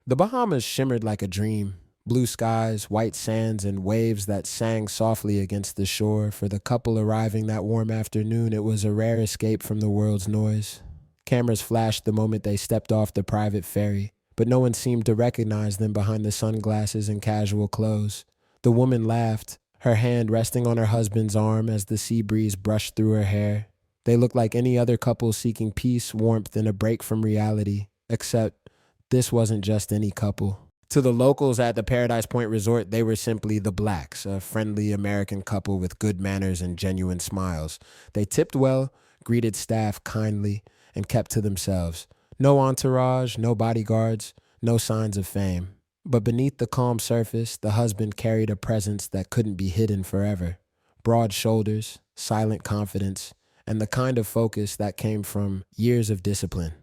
The Bahamas shimmered like a dream. Blue skies, white sands, and waves that sang softly against the shore. For the couple arriving that warm afternoon, it was a rare escape from the world's noise. Cameras flashed the moment they stepped off the private ferry, but no one seemed to recognize them behind the sunglasses and casual clothes. The woman laughed, her hand resting on her husband's arm as the sea breeze brushed through her hair. They looked like any other couple seeking peace, warmth, and a break from reality, except this wasn't just any couple. To the locals at the Paradise Point Resort, they were simply the Blacks, a friendly American couple with good manners and genuine smiles. They tipped well, greeted staff kindly, and kept to themselves. No entourage, no bodyguards, no signs of fame. But beneath the calm surface, the husband carried a presence that couldn't be hidden forever. Broad shoulders, silent confidence, and the kind of focus that came from years of discipline.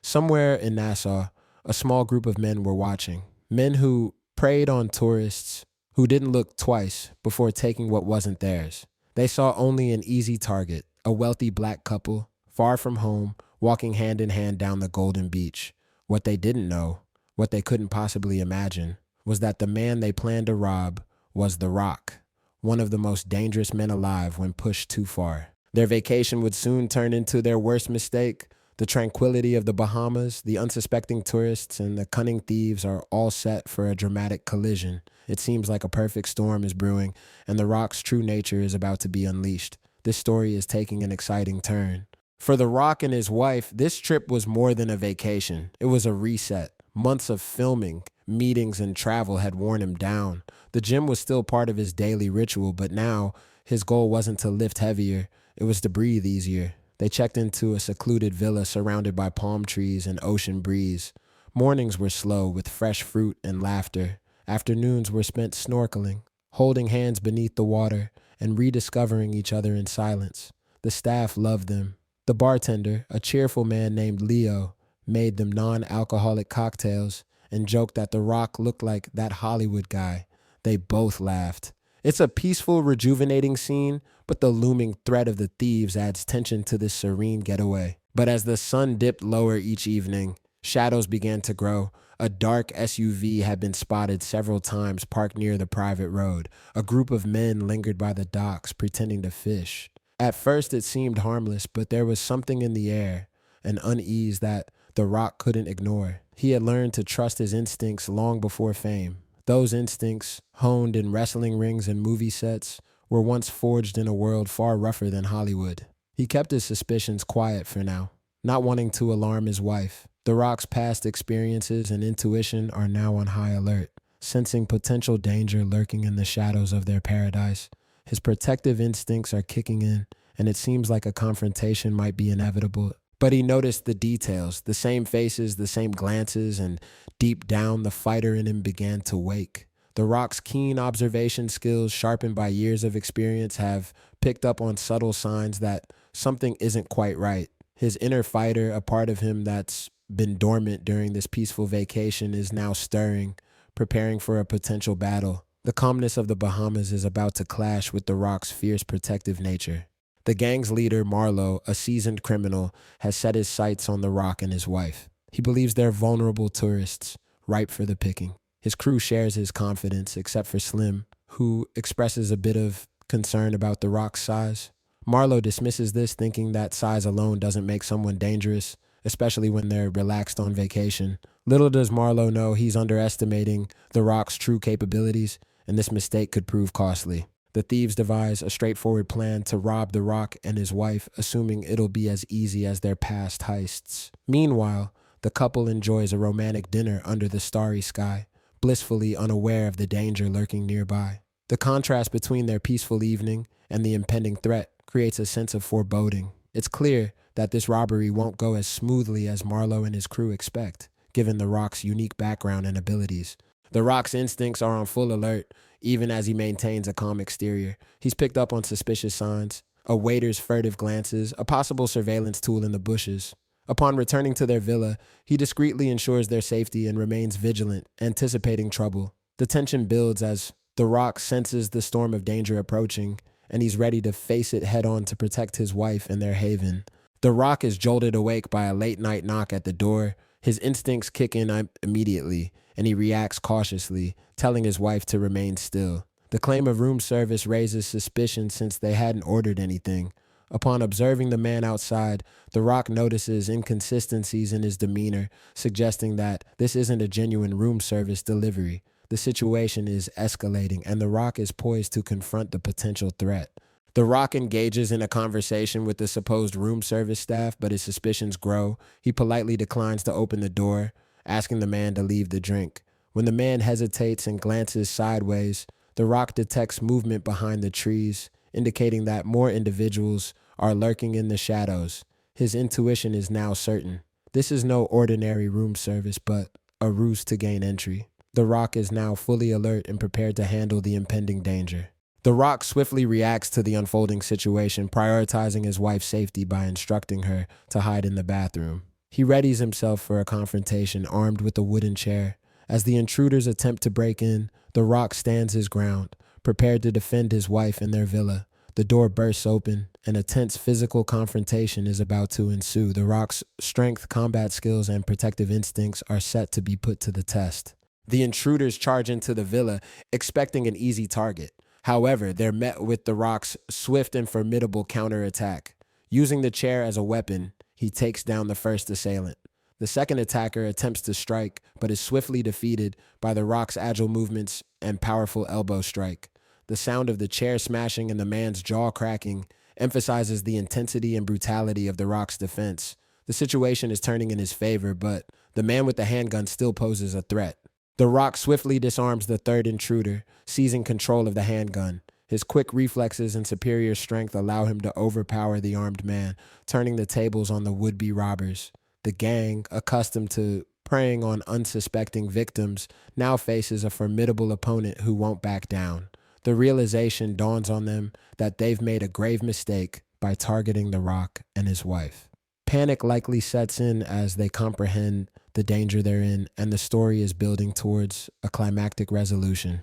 Somewhere in Nassau, a small group of men were watching. Men who preyed on tourists who didn't look twice before taking what wasn't theirs. They saw only an easy target, a wealthy black couple, far from home, walking hand in hand down the Golden Beach. What they didn't know, what they couldn't possibly imagine, was that the man they planned to rob was The Rock, one of the most dangerous men alive when pushed too far. Their vacation would soon turn into their worst mistake. The tranquility of the Bahamas, the unsuspecting tourists, and the cunning thieves are all set for a dramatic collision. It seems like a perfect storm is brewing, and The Rock's true nature is about to be unleashed. This story is taking an exciting turn. For The Rock and his wife, this trip was more than a vacation. It was a reset. Months of filming, meetings, and travel had worn him down. The gym was still part of his daily ritual, but now his goal wasn't to lift heavier, it was to breathe easier. They checked into a secluded villa surrounded by palm trees and ocean breeze. Mornings were slow with fresh fruit and laughter. Afternoons were spent snorkeling, holding hands beneath the water, and rediscovering each other in silence. The staff loved them. The bartender, a cheerful man named Leo, made them non-alcoholic cocktails and joked that The Rock looked like that Hollywood guy. They both laughed. It's a peaceful, rejuvenating scene, but the looming threat of the thieves adds tension to this serene getaway. But as the sun dipped lower each evening, shadows began to grow. A dark SUV had been spotted several times parked near the private road. A group of men lingered by the docks, pretending to fish. At first it seemed harmless, but there was something in the air, an unease that The Rock couldn't ignore. He had learned to trust his instincts long before fame. Those instincts, honed in wrestling rings and movie sets, were once forged in a world far rougher than Hollywood. He kept his suspicions quiet for now, not wanting to alarm his wife. The Rock's past experiences and intuition are now on high alert, sensing potential danger lurking in the shadows of their paradise. His protective instincts are kicking in, and it seems like a confrontation might be inevitable. But he noticed the details, the same faces, the same glances, and deep down the fighter in him began to wake. The Rock's keen observation skills, sharpened by years of experience, have picked up on subtle signs that something isn't quite right. His inner fighter, a part of him that's been dormant during this peaceful vacation, is now stirring, preparing for a potential battle. The calmness of the Bahamas is about to clash with The Rock's fierce protective nature. The gang's leader, Marlowe, a seasoned criminal, has set his sights on The Rock and his wife. He believes they're vulnerable tourists, ripe for the picking. His crew shares his confidence, except for Slim, who expresses a bit of concern about The Rock's size. Marlowe dismisses this, thinking that size alone doesn't make someone dangerous, especially when they're relaxed on vacation. Little does Marlowe know he's underestimating The Rock's true capabilities, and this mistake could prove costly. The thieves devise a straightforward plan to rob The Rock and his wife, assuming it'll be as easy as their past heists. Meanwhile, the couple enjoys a romantic dinner under the starry sky, blissfully unaware of the danger lurking nearby. The contrast between their peaceful evening and the impending threat creates a sense of foreboding. It's clear that this robbery won't go as smoothly as Marlowe and his crew expect, given The Rock's unique background and abilities. The Rock's instincts are on full alert, even as he maintains a calm exterior. He's picked up on suspicious signs, a waiter's furtive glances, a possible surveillance tool in the bushes. Upon returning to their villa, he discreetly ensures their safety and remains vigilant, anticipating trouble. The tension builds as The Rock senses the storm of danger approaching, and he's ready to face it head-on to protect his wife and their haven. The Rock is jolted awake by a late-night knock at the door. His instincts kick in immediately, and he reacts cautiously, telling his wife to remain still. The claim of room service raises suspicion since they hadn't ordered anything. Upon observing the man outside, The Rock notices inconsistencies in his demeanor, suggesting that this isn't a genuine room service delivery. The situation is escalating, and The Rock is poised to confront the potential threat. The Rock engages in a conversation with the supposed room service staff, but his suspicions grow. He politely declines to open the door, asking the man to leave the drink. When the man hesitates and glances sideways, The Rock detects movement behind the trees, indicating that more individuals are lurking in the shadows. His intuition is now certain. This is no ordinary room service, but a ruse to gain entry. The Rock is now fully alert and prepared to handle the impending danger. The Rock swiftly reacts to the unfolding situation, prioritizing his wife's safety by instructing her to hide in the bathroom. He readies himself for a confrontation, armed with a wooden chair. As the intruders attempt to break in, The Rock stands his ground, prepared to defend his wife and their villa. The door bursts open, and a tense physical confrontation is about to ensue. The Rock's strength, combat skills, and protective instincts are set to be put to the test. The intruders charge into the villa, expecting an easy target. However, they're met with The Rock's swift and formidable counterattack. Using the chair as a weapon, he takes down the first assailant. The second attacker attempts to strike, but is swiftly defeated by The Rock's agile movements and powerful elbow strike. The sound of the chair smashing and the man's jaw cracking emphasizes the intensity and brutality of The Rock's defense. The situation is turning in his favor, but the man with the handgun still poses a threat. The Rock swiftly disarms the third intruder, seizing control of the handgun. His quick reflexes and superior strength allow him to overpower the armed man, turning the tables on the would-be robbers. The gang, accustomed to preying on unsuspecting victims, now faces a formidable opponent who won't back down. The realization dawns on them that they've made a grave mistake by targeting The Rock and his wife. Panic likely sets in as they comprehend the danger they're in, and the story is building towards a climactic resolution.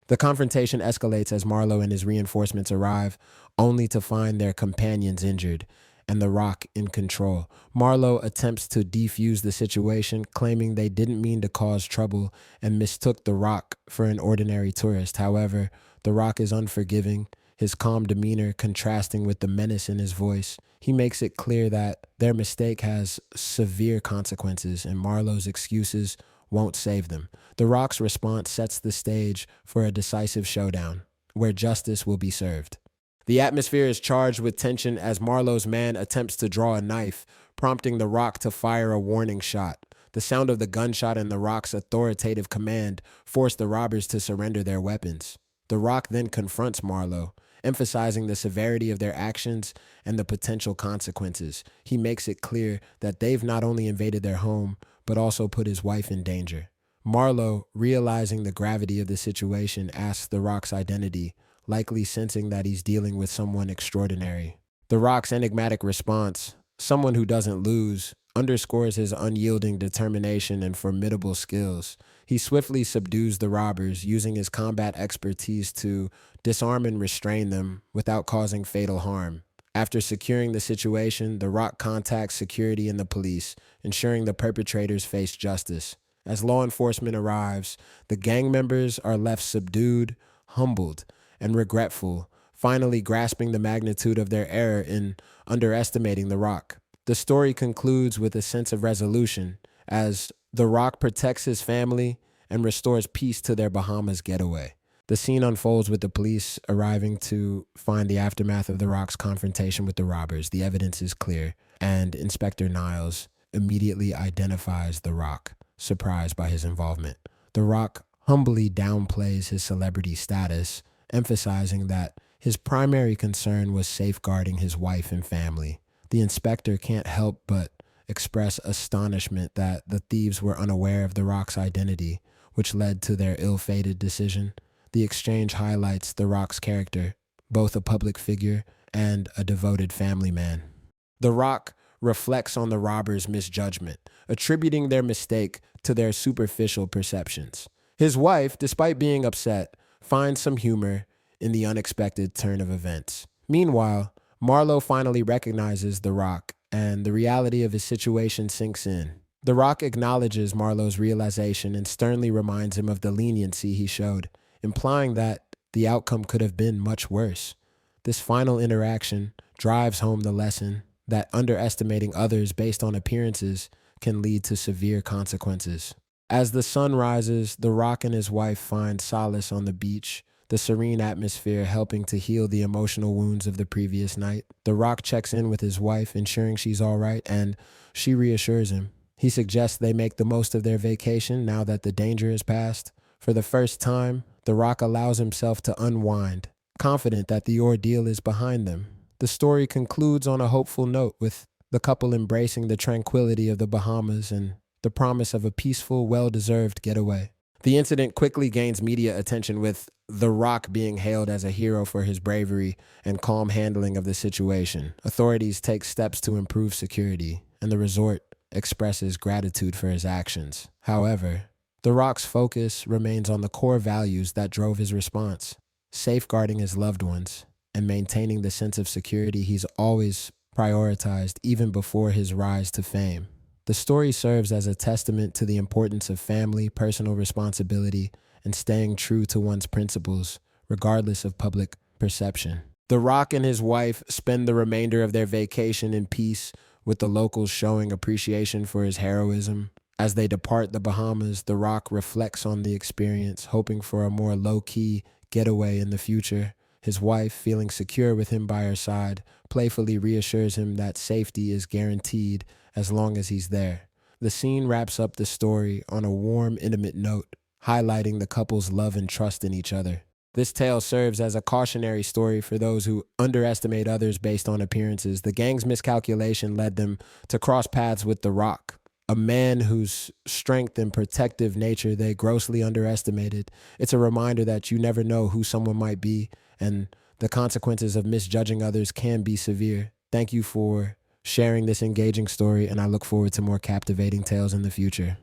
The confrontation escalates as Marlowe and his reinforcements arrive, only to find their companions injured and The Rock in control. Marlowe attempts to defuse the situation, claiming they didn't mean to cause trouble and mistook The Rock for an ordinary tourist. However, The Rock is unforgiving, his calm demeanor contrasting with the menace in his voice. He makes it clear that their mistake has severe consequences, and Marlowe's excuses won't save them. The Rock's response sets the stage for a decisive showdown, where justice will be served. The atmosphere is charged with tension as Marlowe's man attempts to draw a knife, prompting The Rock to fire a warning shot. The sound of the gunshot and The Rock's authoritative command force the robbers to surrender their weapons. The Rock then confronts Marlowe, emphasizing the severity of their actions and the potential consequences. He makes it clear that they've not only invaded their home, but also put his wife in danger. Marlowe, realizing the gravity of the situation, asks The Rock's identity, likely sensing that he's dealing with someone extraordinary. The Rock's enigmatic response, "Someone who doesn't lose," underscores his unyielding determination and formidable skills. He swiftly subdues the robbers, using his combat expertise to disarm and restrain them without causing fatal harm. After securing the situation, The Rock contacts security and the police, ensuring the perpetrators face justice. As law enforcement arrives, the gang members are left subdued, humbled, and regretful, finally grasping the magnitude of their error in underestimating The Rock. The story concludes with a sense of resolution, as The Rock protects his family and restores peace to their Bahamas getaway. The scene unfolds with the police arriving to find the aftermath of The Rock's confrontation with the robbers. The evidence is clear, and Inspector Niles immediately identifies The Rock, surprised by his involvement. The Rock humbly downplays his celebrity status, emphasizing that his primary concern was safeguarding his wife and family. The inspector can't help but express astonishment that the thieves were unaware of The Rock's identity, which led to their ill-fated decision. The exchange highlights The Rock's character, both a public figure and a devoted family man. The Rock reflects on the robbers' misjudgment, attributing their mistake to their superficial perceptions. His wife, despite being upset, finds some humor in the unexpected turn of events. Meanwhile, Marlowe finally recognizes The Rock, and the reality of his situation sinks in. The Rock acknowledges Marlowe's realization and sternly reminds him of the leniency he showed, implying that the outcome could have been much worse. This final interaction drives home the lesson that underestimating others based on appearances can lead to severe consequences. As the sun rises, The Rock and his wife find solace on the beach, the serene atmosphere helping to heal the emotional wounds of the previous night. The Rock checks in with his wife, ensuring she's all right, and she reassures him. He suggests they make the most of their vacation now that the danger is past. For the first time, The Rock allows himself to unwind, confident that the ordeal is behind them. The story concludes on a hopeful note, with the couple embracing the tranquility of the Bahamas and the promise of a peaceful, well-deserved getaway. The incident quickly gains media attention, with The Rock being hailed as a hero for his bravery and calm handling of the situation. Authorities take steps to improve security, and the resort expresses gratitude for his actions. However, The Rock's focus remains on the core values that drove his response: safeguarding his loved ones and maintaining the sense of security he's always prioritized even before his rise to fame. The story serves as a testament to the importance of family, personal responsibility, and staying true to one's principles, regardless of public perception. The Rock and his wife spend the remainder of their vacation in peace, with the locals showing appreciation for his heroism. As they depart the Bahamas, The Rock reflects on the experience, hoping for a more low-key getaway in the future. His wife, feeling secure with him by her side, playfully reassures him that safety is guaranteed as long as he's there. The scene wraps up the story on a warm, intimate note, highlighting the couple's love and trust in each other. This tale serves as a cautionary story for those who underestimate others based on appearances. The gang's miscalculation led them to cross paths with The Rock, a man whose strength and protective nature they grossly underestimated. It's a reminder that you never know who someone might be, and the consequences of misjudging others can be severe. Thank you for sharing this engaging story, and I look forward to more captivating tales in the future.